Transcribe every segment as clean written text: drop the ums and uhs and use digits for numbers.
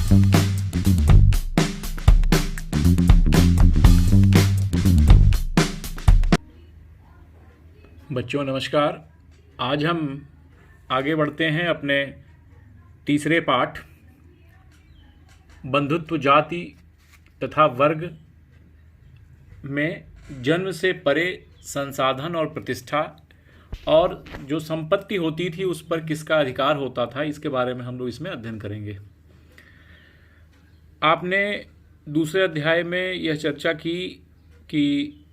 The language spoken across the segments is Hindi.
बच्चों नमस्कार। आज हम आगे बढ़ते हैं अपने तीसरे पाठ बंधुत्व जाति तथा वर्ग में जन्म से परे संसाधन और प्रतिष्ठा और जो संपत्ति होती थी उस पर किसका अधिकार होता था, इसके बारे में हम लोग इसमें अध्ययन करेंगे। आपने दूसरे अध्याय में यह चर्चा की कि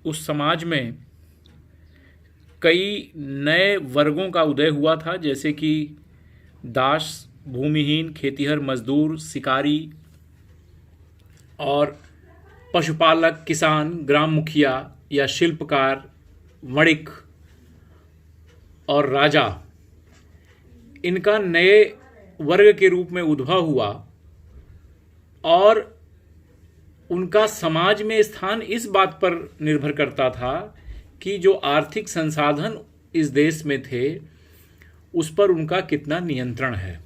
उस समाज में कई नए वर्गों का उदय हुआ था, जैसे कि दास, भूमिहीन, खेतीहर मजदूर, शिकारी और पशुपालक, किसान, ग्राम मुखिया या शिल्पकार, वणिक और राजा। इनका नए वर्ग के रूप में उद्भव हुआ और उनका समाज में स्थान इस बात पर निर्भर करता था कि जो आर्थिक संसाधन इस देश में थे उस पर उनका कितना नियंत्रण है।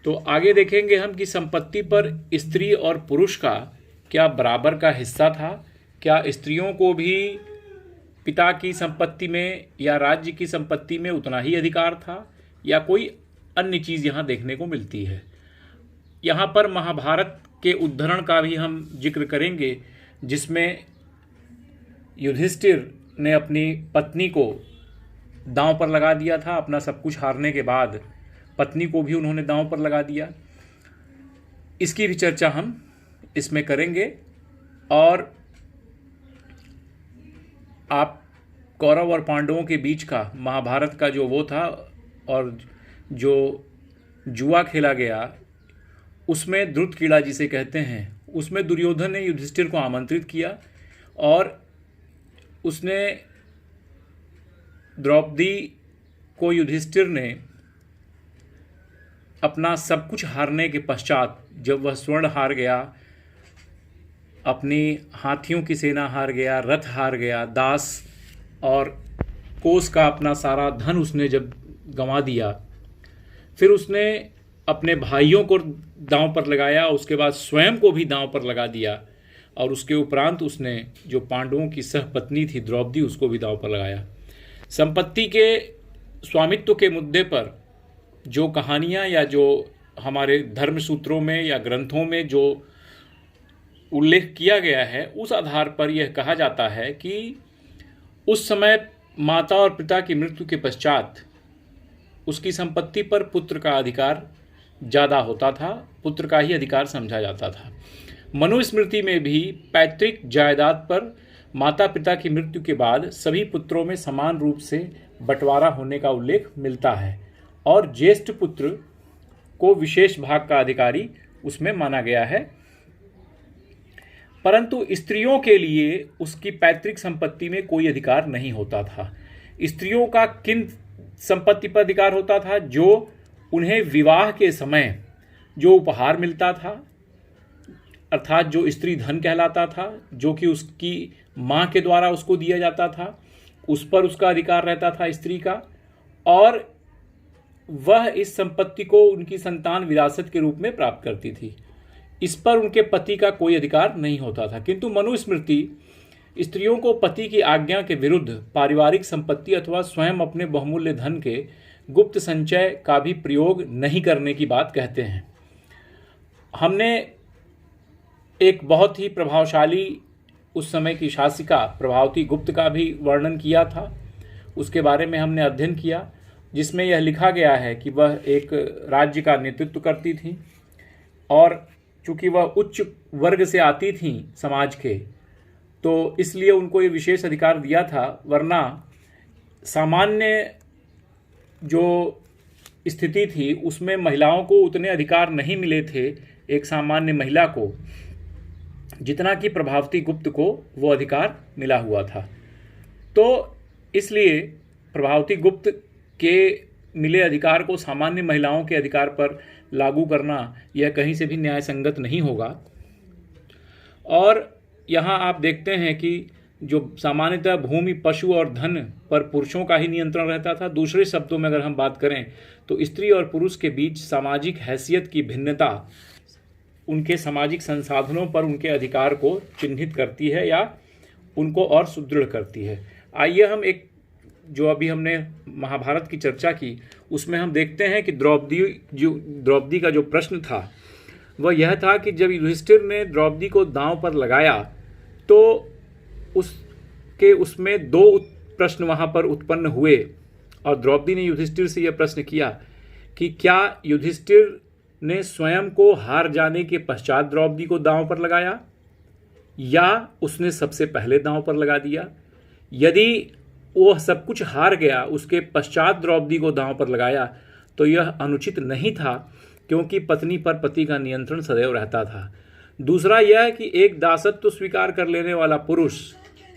तो आगे देखेंगे हम कि संपत्ति पर स्त्री और पुरुष का क्या बराबर का हिस्सा था, क्या स्त्रियों को भी पिता की संपत्ति में या राज्य की संपत्ति में उतना ही अधिकार था, या कोई अन्य चीज़ यहाँ देखने को मिलती है। यहाँ पर महाभारत के उद्धरण का भी हम जिक्र करेंगे, जिसमें युधिष्ठिर ने अपनी पत्नी को दांव पर लगा दिया था। अपना सब कुछ हारने के बाद पत्नी को भी उन्होंने दांव पर लगा दिया। इसकी भी चर्चा हम इसमें करेंगे। और आप कौरव और पांडवों के बीच का महाभारत का जो वो था और जो जुआ खेला गया, उसमें द्रुत कीड़ा जिसे कहते हैं, उसमें दुर्योधन ने युधिष्ठिर को आमंत्रित किया और उसने द्रौपदी को युधिष्ठिर ने अपना सब कुछ हारने के पश्चात, जब वह स्वर्ण हार गया, अपनी हाथियों की सेना हार गया, रथ हार गया, दास और कोस का अपना सारा धन उसने जब गंवा दिया, फिर उसने अपने भाइयों को दांव पर लगाया, उसके बाद स्वयं को भी दांव पर लगा दिया और उसके उपरांत उसने जो पांडवों की सहपत्नी थी द्रौपदी, उसको भी दांव पर लगाया। संपत्ति के स्वामित्व के मुद्दे पर जो कहानियाँ या जो हमारे धर्म सूत्रों में या ग्रंथों में जो उल्लेख किया गया है, उस आधार पर यह कहा जाता है कि उस समय माता और पिता की मृत्यु के पश्चात उसकी संपत्ति पर पुत्र का अधिकार ज़्यादा होता था, पुत्र का ही अधिकार समझा जाता था। मनुस्मृति में भी पैतृक जायदाद पर माता पिता की मृत्यु के बाद सभी पुत्रों में समान रूप से बंटवारा होने का उल्लेख मिलता है और ज्येष्ठ पुत्र को विशेष भाग का अधिकारी उसमें माना गया है। परंतु स्त्रियों के लिए उसकी पैतृक संपत्ति में कोई अधिकार नहीं होता था। स्त्रियों का किन संपत्ति पर अधिकार होता था? जो उन्हें विवाह के समय जो उपहार मिलता था, अर्थात जो स्त्री धन कहलाता था, जो कि उसकी माँ के द्वारा उसको दिया जाता था, उस पर उसका अधिकार रहता था स्त्री का, और वह इस संपत्ति को उनकी संतान विरासत के रूप में प्राप्त करती थी। इस पर उनके पति का कोई अधिकार नहीं होता था। किंतु मनुस्मृति स्त्रियों को पति की आज्ञा के विरुद्ध पारिवारिक संपत्ति अथवा स्वयं अपने बहुमूल्य धन के गुप्त संचय का भी प्रयोग नहीं करने की बात कहते हैं। हमने एक बहुत ही प्रभावशाली उस समय की शासिका प्रभावती गुप्त का भी वर्णन किया था। उसके बारे में हमने अध्ययन किया, जिसमें यह लिखा गया है कि वह एक राज्य का नेतृत्व करती थी और चूंकि वह उच्च वर्ग से आती थी समाज के, तो इसलिए उनको ये विशेष अधिकार दिया था, वरना सामान्य जो स्थिति थी उसमें महिलाओं को उतने अधिकार नहीं मिले थे, एक सामान्य महिला को, जितना कि प्रभावती गुप्त को वो अधिकार मिला हुआ था। तो इसलिए प्रभावती गुप्त के मिले अधिकार को सामान्य महिलाओं के अधिकार पर लागू करना यह कहीं से भी न्याय संगत नहीं होगा। और यहाँ आप देखते हैं कि जो सामान्यतः भूमि, पशु और धन पर पुरुषों का ही नियंत्रण रहता था। दूसरे शब्दों में अगर हम बात करें तो स्त्री और पुरुष के बीच सामाजिक हैसियत की भिन्नता उनके सामाजिक संसाधनों पर उनके अधिकार को चिन्हित करती है या उनको और सुदृढ़ करती है। आइए हम एक जो अभी हमने महाभारत की चर्चा की उसमें हम देखते हैं कि द्रौपदी का जो प्रश्न था वह यह था कि जब युधिष्ठिर ने द्रौपदी को दांव पर लगाया तो उसमें दो प्रश्न वहाँ पर उत्पन्न हुए और द्रौपदी ने युधिष्ठिर से यह प्रश्न किया कि क्या युधिष्ठिर ने स्वयं को हार जाने के पश्चात द्रौपदी को दांव पर लगाया या उसने सबसे पहले दांव पर लगा दिया। यदि वह सब कुछ हार गया उसके पश्चात द्रौपदी को दांव पर लगाया तो यह अनुचित नहीं था, क्योंकि पत्नी पर पति का नियंत्रण सदैव रहता था। दूसरा यह कि एक दासत्व स्वीकार कर लेने वाला पुरुष,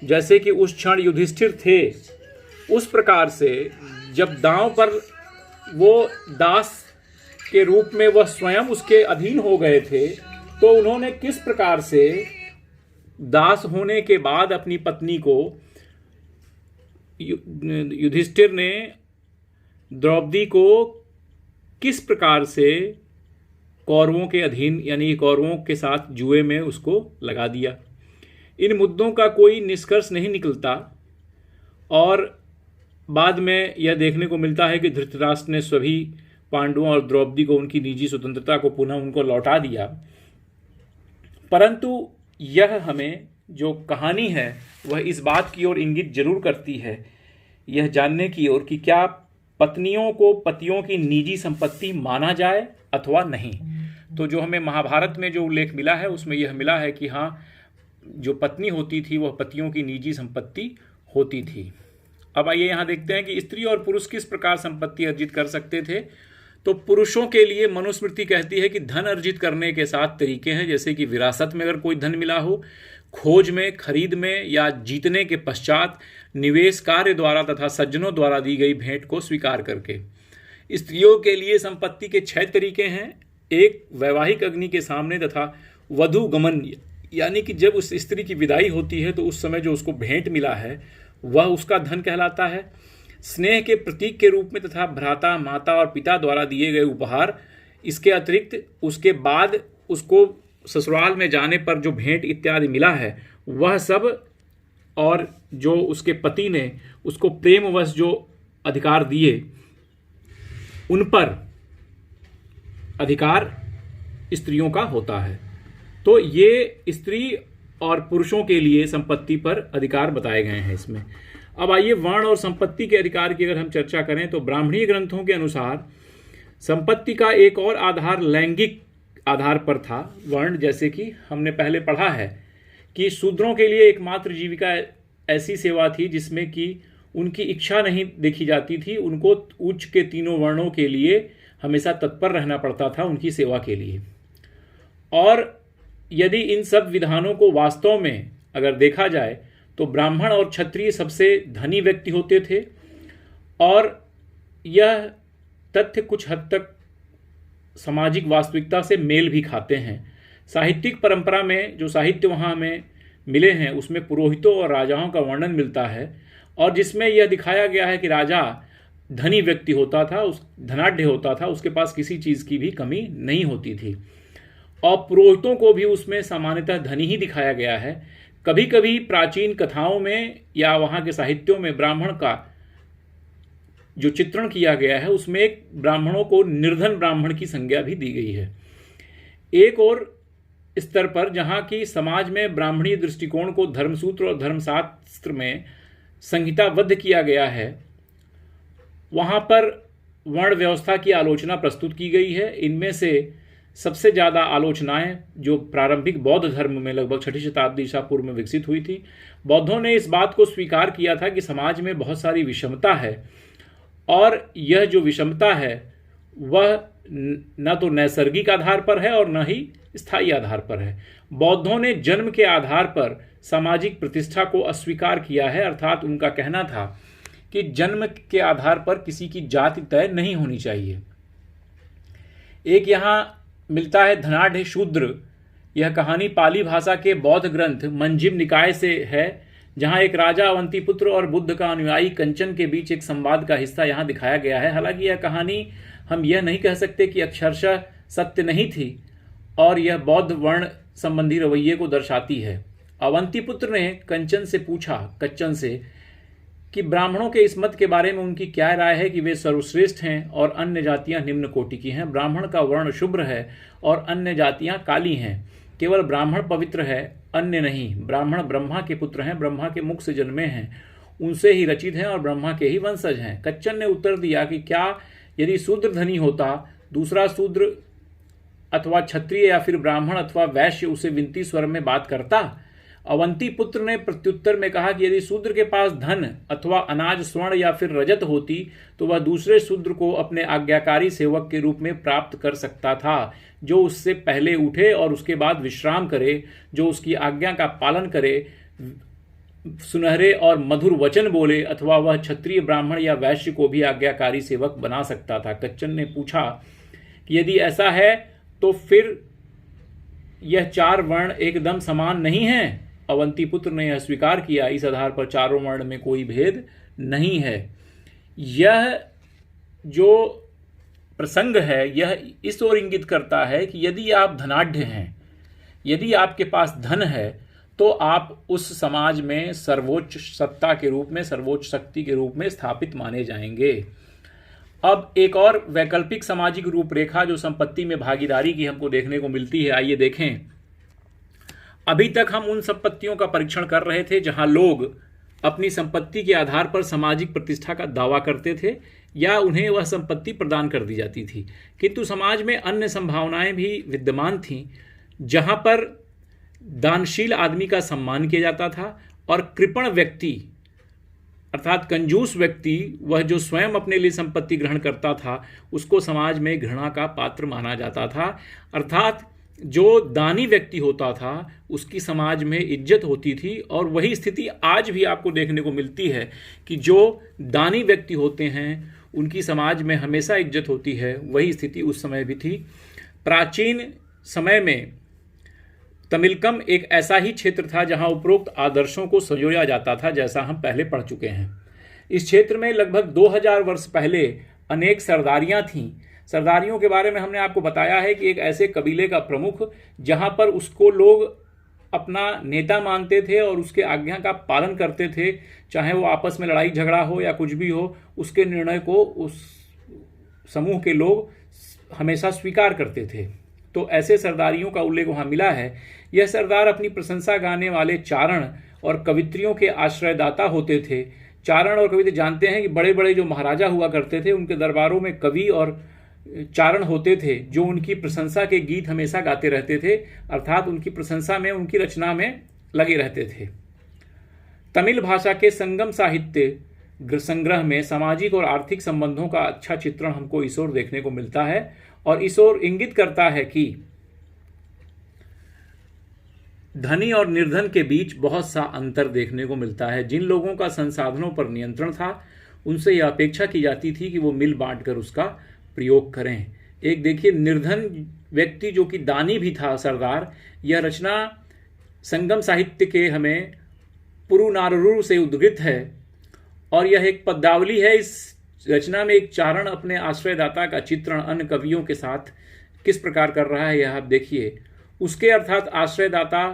जैसे कि उस क्षण युधिष्ठिर थे, उस प्रकार से जब दांव पर वो दास के रूप में वह स्वयं उसके अधीन हो गए थे, तो उन्होंने किस प्रकार से दास होने के बाद अपनी पत्नी को, युधिष्ठिर ने द्रौपदी को किस प्रकार से कौरवों के अधीन यानी कौरवों के साथ जुए में उसको लगा दिया। इन मुद्दों का कोई निष्कर्ष नहीं निकलता और बाद में यह देखने को मिलता है कि धृतराष्ट्र ने सभी पांडवों और द्रौपदी को उनकी निजी स्वतंत्रता को पुनः उनको लौटा दिया। परंतु यह हमें जो कहानी है वह इस बात की ओर इंगित जरूर करती है, यह जानने की ओर कि क्या पत्नियों को पतियों की निजी संपत्ति माना जाए अथवा नहीं। तो जो हमें महाभारत में जो उल्लेख मिला है उसमें यह मिला है कि हाँ, जो पत्नी होती थी वह पतियों की निजी संपत्ति होती थी। अब आइए यहाँ देखते हैं कि स्त्री और पुरुष किस प्रकार संपत्ति अर्जित कर सकते थे। तो पुरुषों के लिए मनुस्मृति कहती है कि धन अर्जित करने के 7 तरीके हैं, जैसे कि विरासत में अगर कोई धन मिला हो, खोज में, खरीद में या जीतने के पश्चात, निवेश कार्य द्वारा तथा सज्जनों द्वारा दी गई भेंट को स्वीकार करके। स्त्रियों के लिए संपत्ति के 6 तरीके हैं। एक, वैवाहिक अग्नि के सामने तथा वधू गमन, यानी कि जब उस स्त्री की विदाई होती है तो उस समय जो उसको भेंट मिला है वह उसका धन कहलाता है। स्नेह के प्रतीक के रूप में तथा भ्राता, माता और पिता द्वारा दिए गए उपहार। इसके अतिरिक्त उसके बाद उसको ससुराल में जाने पर जो भेंट इत्यादि मिला है वह सब, और जो उसके पति ने उसको प्रेमवश जो अधिकार दिए उन पर अधिकार स्त्रियों का होता है। तो ये स्त्री और पुरुषों के लिए संपत्ति पर अधिकार बताए गए हैं इसमें। अब आइए वर्ण और संपत्ति के अधिकार की अगर हम चर्चा करें तो ब्राह्मणीय ग्रंथों के अनुसार संपत्ति का एक और आधार लैंगिक आधार पर था। वर्ण, जैसे कि हमने पहले पढ़ा है कि शूद्रों के लिए एकमात्र जीविका ऐसी सेवा थी जिसमें कि उनकी इच्छा नहीं देखी जाती थी, उनको उच्च के तीनों वर्णों के लिए हमेशा तत्पर रहना पड़ता था उनकी सेवा के लिए। और यदि इन सब विधानों को वास्तव में अगर देखा जाए तो ब्राह्मण और क्षत्रिय सबसे धनी व्यक्ति होते थे, और यह तथ्य कुछ हद तक सामाजिक वास्तविकता से मेल भी खाते हैं। साहित्यिक परंपरा में जो साहित्य वहाँ हमें मिले हैं उसमें पुरोहितों और राजाओं का वर्णन मिलता है, और जिसमें यह दिखाया गया है कि राजा धनी व्यक्ति होता था, उस धनाढ्य होता था, उसके पास किसी चीज़ की भी कमी नहीं होती थी। और पुरोहितों को भी उसमें सामान्यतः धनी ही दिखाया गया है। कभी कभी प्राचीन कथाओं में या वहाँ के साहित्यों में ब्राह्मण का जो चित्रण किया गया है उसमें एक ब्राह्मणों को निर्धन ब्राह्मण की संज्ञा भी दी गई है। एक और स्तर पर जहाँ की समाज में ब्राह्मणीय दृष्टिकोण को धर्मसूत्र और धर्मशास्त्र में संहिताबद्ध किया गया है, वहाँ पर वर्ण व्यवस्था की आलोचना प्रस्तुत की गई है। इनमें से सबसे ज़्यादा आलोचनाएं जो प्रारंभिक बौद्ध धर्म में लगभग 6ठी शताब्दी ईसा पूर्व में विकसित हुई थी। बौद्धों ने इस बात को स्वीकार किया था कि समाज में बहुत सारी विषमता है, और यह जो विषमता है वह न तो नैसर्गिक आधार पर है और न ही स्थायी आधार पर है। बौद्धों ने जन्म के आधार पर सामाजिक प्रतिष्ठा को अस्वीकार किया है, अर्थात उनका कहना था कि जन्म के आधार पर किसी की जाति तय नहीं होनी चाहिए। एक यहाँ मिलता है धनाढ्य शूद्र। यह कहानी पाली भाषा के बौद्ध ग्रंथ मंजिम निकाय से है, जहां एक राजा अवंतीपुत्र और बुद्ध का अनुयायी कंचन के बीच एक संवाद का हिस्सा यहां दिखाया गया है। हालांकि यह कहानी हम यह नहीं कह सकते कि अक्षरशः सत्य नहीं थी और यह बौद्ध वर्ण संबंधी रवैये को दर्शाती है। अवंतीपुत्र ने कंचन से पूछा कि ब्राह्मणों के इस मत के बारे में उनकी क्या राय है कि वे सर्वश्रेष्ठ हैं और अन्य जातियां निम्न कोटि की हैं। ब्राह्मण का वर्ण शुभ्र है और अन्य जातियां काली हैं। केवल ब्राह्मण पवित्र है, अन्य नहीं। ब्राह्मण ब्रह्मा के पुत्र हैं, ब्रह्मा के मुख से जन्मे हैं, उनसे ही रचित हैं और ब्रह्मा के ही वंशज हैं। कच्चन ने उत्तर दिया कि क्या यदि शूद्र धनी होता, दूसरा शूद्र अथवा क्षत्रिय या फिर ब्राह्मण अथवा वैश्य उसे विनती स्वर में बात करता? अवंती पुत्र ने प्रत्युत्तर में कहा कि यदि शूद्र के पास धन अथवा अनाज, स्वर्ण या फिर रजत होती तो वह दूसरे शूद्र को अपने आज्ञाकारी सेवक के रूप में प्राप्त कर सकता था, जो उससे पहले उठे और उसके बाद विश्राम करे, जो उसकी आज्ञा का पालन करे, सुनहरे और मधुर वचन बोले, अथवा वह क्षत्रिय, ब्राह्मण या वैश्य को भी आज्ञाकारी सेवक बना सकता था। कच्चन ने पूछा कि यदि ऐसा है तो फिर यह चार वर्ण एकदम समान नहीं हैं? अवंतीपुत्र ने यह स्वीकार किया, इस आधार पर चारों वर्ण में कोई भेद नहीं है। यह जो प्रसंग है यह इस ओर इंगित करता है कि यदि आप धनाढ्य हैं, यदि आपके पास धन है, तो आप उस समाज में सर्वोच्च सत्ता के रूप में, सर्वोच्च शक्ति के रूप में स्थापित माने जाएंगे। अब एक और वैकल्पिक सामाजिक रूपरेखा जो संपत्ति में भागीदारी की हमको देखने को मिलती है, आइए देखें। अभी तक हम उन संपत्तियों का परीक्षण कर रहे थे जहां लोग अपनी संपत्ति के आधार पर सामाजिक प्रतिष्ठा का दावा करते थे या उन्हें वह संपत्ति प्रदान कर दी जाती थी, किंतु समाज में अन्य संभावनाएं भी विद्यमान थीं जहां पर दानशील आदमी का सम्मान किया जाता था और कृपण व्यक्ति अर्थात कंजूस व्यक्ति, वह जो स्वयं अपने लिए संपत्ति ग्रहण करता था, उसको समाज में घृणा का पात्र माना जाता था। अर्थात जो दानी व्यक्ति होता था उसकी समाज में इज्जत होती थी और वही स्थिति आज भी आपको देखने को मिलती है कि जो दानी व्यक्ति होते हैं उनकी समाज में हमेशा इज्जत होती है। वही स्थिति उस समय भी थी। प्राचीन समय में तमिलकम एक ऐसा ही क्षेत्र था जहां उपरोक्त आदर्शों को संजोया जाता था, जैसा हम पहले पढ़ चुके हैं। इस क्षेत्र में लगभग 2000 वर्ष पहले अनेक सरदारियां थीं। सरदारियों के बारे में हमने आपको बताया है कि एक ऐसे कबीले का प्रमुख जहां पर उसको लोग अपना नेता मानते थे और उसके आज्ञा का पालन करते थे, चाहे वो आपस में लड़ाई झगड़ा हो या कुछ भी हो, उसके निर्णय को उस समूह के लोग हमेशा स्वीकार करते थे। तो ऐसे सरदारियों का उल्लेख वहाँ मिला है। यह सरदार अपनी प्रशंसा गाने वाले चारण और कवित्रियों के आश्रयदाता होते थे। चारण और कवित्री जानते हैं कि बड़े बड़े जो महाराजा हुआ करते थे उनके दरबारों में कवि और चारण होते थे जो उनकी प्रशंसा के गीत हमेशा गाते रहते थे, अर्थात उनकी प्रशंसा में, उनकी रचना में लगे रहते थे। तमिल भाषा के संगम साहित्य संग्रह में सामाजिक और आर्थिक संबंधों का अच्छा चित्रण हमको इस ओर देखने को मिलता है और इस ओर इंगित करता है कि धनी और निर्धन के बीच बहुत सा अंतर देखने को मिलता है। जिन लोगों का संसाधनों पर नियंत्रण था उनसे यह अपेक्षा की जाती थी कि वो मिल बांटकर उसका प्रयोग करें। एक देखिए, निर्धन व्यक्ति जो कि दानी भी था, सरदार, यह रचना संगम साहित्य के हमें पुरुनारुरु से उद्गृत है और यह एक पद्यावली है। इस रचना में एक चारण अपने आश्रयदाता का चित्रण अन्य कवियों के साथ किस प्रकार कर रहा है यह आप देखिए। उसके अर्थात आश्रयदाता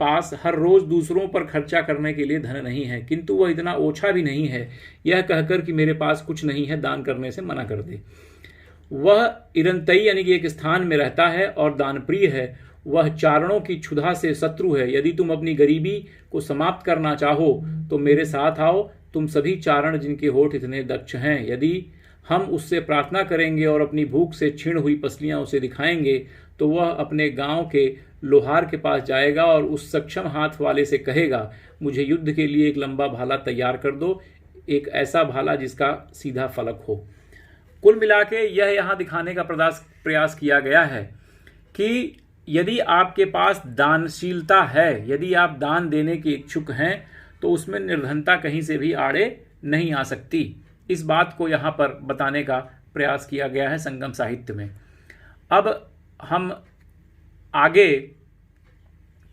पास हर रोज दूसरों पर खर्चा करने के लिए धन नहीं है, किंतु वह इतना ओछा भी नहीं है यह कहकर कि मेरे पास कुछ नहीं है, दान करने से मना कर दे। वह इरंतई यानी कि एक स्थान में रहता है और दानप्रिय है। वह चारणों की क्षुधा से शत्रु है। यदि तुम अपनी गरीबी को समाप्त करना चाहो तो मेरे साथ आओ। तुम सभी चारण जिनके होठ इतने दक्ष हैं, यदि हम उससे प्रार्थना करेंगे और अपनी भूख से क्षीण हुई पसलियां उसे दिखाएंगे तो वह अपने गांव के लोहार के पास जाएगा और उस सक्षम हाथ वाले से कहेगा, मुझे युद्ध के लिए एक लंबा भाला तैयार कर दो, एक ऐसा भाला जिसका सीधा फलक हो। कुल मिला के यह यहाँ दिखाने का प्रयास किया गया है कि यदि आपके पास दानशीलता है, यदि आप दान देने के इच्छुक हैं, तो उसमें निर्धनता कहीं से भी आड़े नहीं आ सकती। इस बात को यहाँ पर बताने का प्रयास किया गया है संगम साहित्य में। अब हम आगे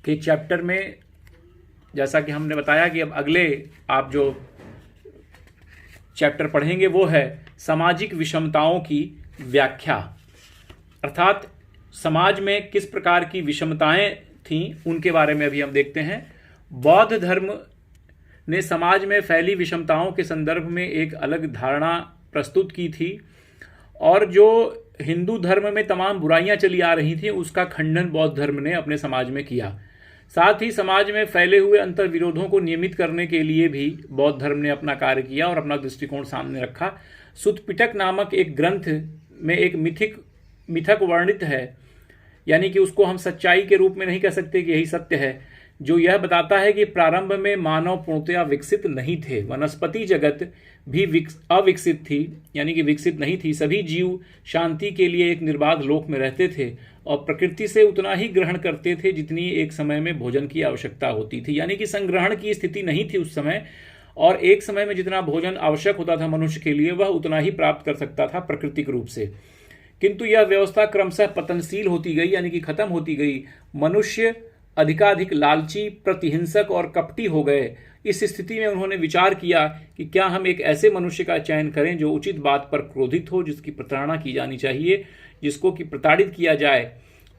के चैप्टर में जैसा कि हमने बताया कि अब अगले आप जो चैप्टर पढ़ेंगे वो है सामाजिक विषमताओं की व्याख्या, अर्थात समाज में किस प्रकार की विषमताएं थीं उनके बारे में अभी हम देखते हैं। बौद्ध धर्म ने समाज में फैली विषमताओं के संदर्भ में एक अलग धारणा प्रस्तुत की थी, और जो हिंदू धर्म में तमाम बुराइयां चली आ रही थी उसका खंडन बौद्ध धर्म ने अपने समाज में किया। साथ ही समाज में फैले हुए अंतर विरोधों को नियमित करने के लिए भी बौद्ध धर्म ने अपना कार्य किया और अपना दृष्टिकोण सामने रखा। सुत्त पिटक नामक एक ग्रंथ में एक मिथक वर्णित है, यानी कि उसको हम सच्चाई के रूप में नहीं कह सकते कि यही सत्य है, जो यह बताता है कि प्रारंभ में मानव पूर्णतया विकसित नहीं थे, वनस्पति जगत भी अविकसित थी, यानी कि विकसित नहीं थी। सभी जीव शांति के लिए एक निर्बाध लोक में रहते थे और प्रकृति से उतना ही ग्रहण करते थे जितनी एक समय में भोजन की आवश्यकता होती थी, यानी कि संग्रहण की स्थिति नहीं थी उस समय, और एक समय में जितना भोजन आवश्यक होता था मनुष्य के लिए वह उतना ही प्राप्त कर सकता था प्राकृतिक रूप से। किंतु यह व्यवस्था क्रमशः पतनशील होती गई, यानी कि खत्म होती गई। मनुष्य अधिकाधिक लालची, प्रतिहिंसक और कपटी हो गए। इस स्थिति में उन्होंने विचार किया कि क्या हम एक ऐसे मनुष्य का चयन करें जो उचित बात पर क्रोधित हो, जिसकी प्रताड़ना की जानी चाहिए, जिसको कि प्रताड़ित किया जाए,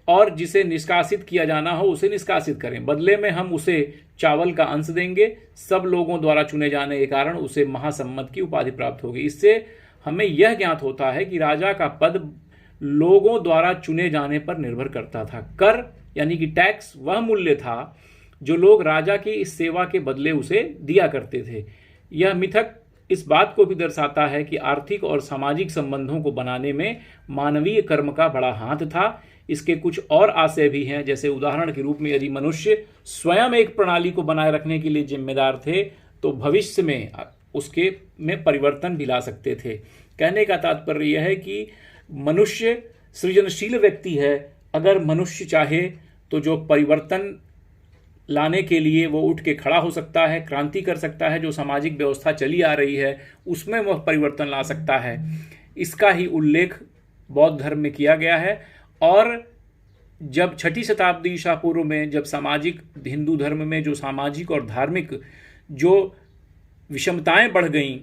और जिसे निष्कासित किया जाना हो उसे निष्कासित करें। बदले में हम उसे चावल का अंश देंगे। सब लोगों द्वारा चुने जाने के कारण उसे महासम्मत की उपाधि प्राप्त होगी। इससे हमें यह ज्ञात होता है कि राजा का पद लोगों द्वारा चुने जाने पर निर्भर करता था। कर यानी कि टैक्स वह मूल्य था जो लोग राजा की इस सेवा के बदले उसे दिया करते थे। यह मिथक इस बात को भी दर्शाता है कि आर्थिक और सामाजिक संबंधों को बनाने में मानवीय कर्म का बड़ा हाथ था। इसके कुछ और आशय भी हैं, जैसे उदाहरण के रूप में यदि मनुष्य स्वयं एक प्रणाली को बनाए रखने के लिए जिम्मेदार थे तो भविष्य में उसके में परिवर्तन भी ला सकते थे। कहने का तात्पर्य यह है कि मनुष्य सृजनशील व्यक्ति है। अगर मनुष्य चाहे तो जो परिवर्तन लाने के लिए वो उठ के खड़ा हो सकता है, क्रांति कर सकता है। जो सामाजिक व्यवस्था चली आ रही है उसमें वह परिवर्तन ला सकता है। इसका ही उल्लेख बौद्ध धर्म में किया गया है। और जब 6ठी शताब्दी ईसा पूर्व में जब सामाजिक हिंदू धर्म में जो सामाजिक और धार्मिक जो विषमताएं बढ़ गईं,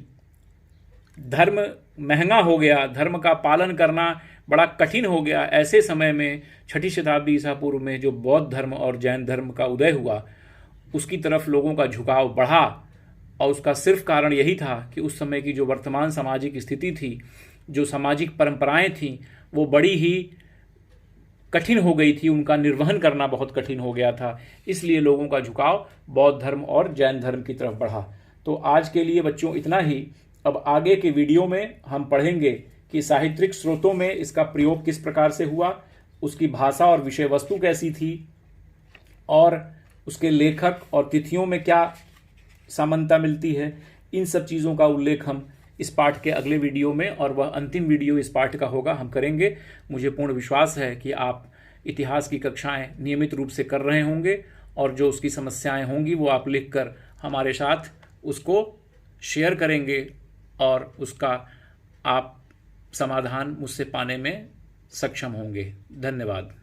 धर्म महंगा हो गया, धर्म का पालन करना बड़ा कठिन हो गया, ऐसे समय में 6ठी शताब्दी ईसा पूर्व में जो बौद्ध धर्म और जैन धर्म का उदय हुआ उसकी तरफ लोगों का झुकाव बढ़ा। और उसका सिर्फ कारण यही था कि उस समय की जो वर्तमान सामाजिक स्थिति थी, जो सामाजिक परंपराएं थीं, वो बड़ी ही कठिन हो गई थी, उनका निर्वहन करना बहुत कठिन हो गया था। इसलिए लोगों का झुकाव बौद्ध धर्म और जैन धर्म की तरफ बढ़ा। तो आज के लिए बच्चों इतना ही। अब आगे के वीडियो में हम पढ़ेंगे कि साहित्यिक स्रोतों में इसका प्रयोग किस प्रकार से हुआ, उसकी भाषा और विषय वस्तु कैसी थी, और उसके लेखक और तिथियों में क्या समानता मिलती है। इन सब चीज़ों का उल्लेख हम इस पाठ के अगले वीडियो में, और वह अंतिम वीडियो इस पाठ का होगा, हम करेंगे। मुझे पूर्ण विश्वास है कि आप इतिहास की कक्षाएं नियमित रूप से कर रहे होंगे, और जो उसकी समस्याएं होंगी वो आप लिखकर हमारे साथ उसको शेयर करेंगे, और उसका आप समाधान मुझसे पाने में सक्षम होंगे। धन्यवाद।